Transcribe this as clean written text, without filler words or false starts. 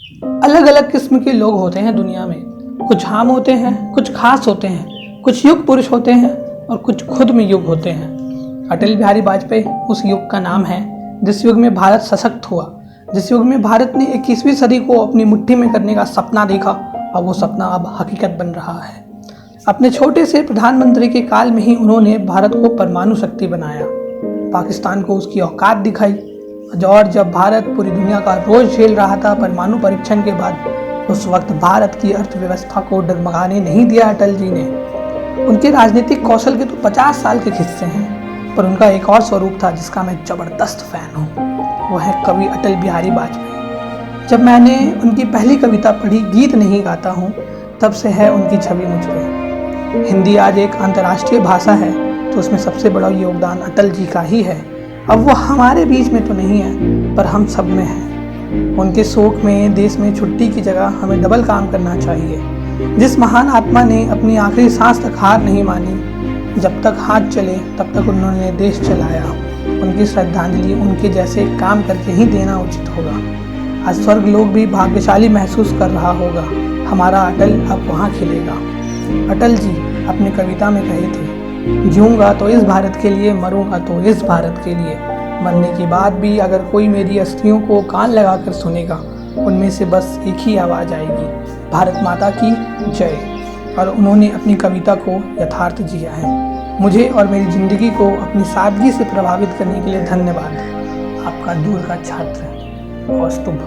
अलग अलग किस्म के लोग होते हैं दुनिया में। कुछ आम होते हैं, कुछ खास होते हैं, कुछ युग पुरुष होते हैं और कुछ खुद में युग होते हैं। अटल बिहारी वाजपेयी उस युग का नाम है जिस युग में भारत सशक्त हुआ, जिस युग में भारत ने 21वीं सदी को अपनी मुट्ठी में करने का सपना देखा और वो सपना अब हकीकत बन रहा है। अपने छोटे से प्रधानमंत्री के काल में ही उन्होंने भारत को परमाणु शक्ति बनाया, पाकिस्तान को उसकी औकात दिखाई। और जब भारत पूरी दुनिया का रोज झेल रहा था परमाणु परीक्षण के बाद, उस वक्त भारत की अर्थव्यवस्था को डगमगाने नहीं दिया अटल जी ने। उनके राजनीतिक कौशल के तो 50 साल के किस्से हैं, पर उनका एक और स्वरूप था जिसका मैं जबरदस्त फैन हूँ। वो है कवि अटल बिहारी वाजपेयी। जब मैंने उनकी पहली कविता पढ़ी, गीत नहीं गाता हूँ, तब से है उनकी छवि मुझ पे। हिंदी आज एक अंतर्राष्ट्रीय भाषा है, तो उसमें सबसे बड़ा योगदान अटल जी का ही है। अब वो हमारे बीच में तो नहीं है, पर हम सब में है। उनके शोक में देश में छुट्टी की जगह हमें डबल काम करना चाहिए। जिस महान आत्मा ने अपनी आखिरी सांस तक हार नहीं मानी, जब तक हाथ चले तब तक उन्होंने देश चलाया। उनकी श्रद्धांजलि उनके जैसे काम करके ही देना उचित होगा। आज स्वर्ग लोग भी भाग्यशाली महसूस कर रहा होगा। हमारा अटल अब वहाँ खिलेगा। अटल जी अपनी कविता में कहे थे, जीऊँगा तो इस भारत के लिए, मरूंगा तो इस भारत के लिए। मरने के बाद भी अगर कोई मेरी अस्थियों को कान लगाकर सुनेगा, उनमें से बस एक ही आवाज़ आएगी, भारत माता की जय। और उन्होंने अपनी कविता को यथार्थ जिया है। मुझे और मेरी ज़िंदगी को अपनी सादगी से प्रभावित करने के लिए धन्यवाद। आपका दूर का छात्र कौस्तुभ।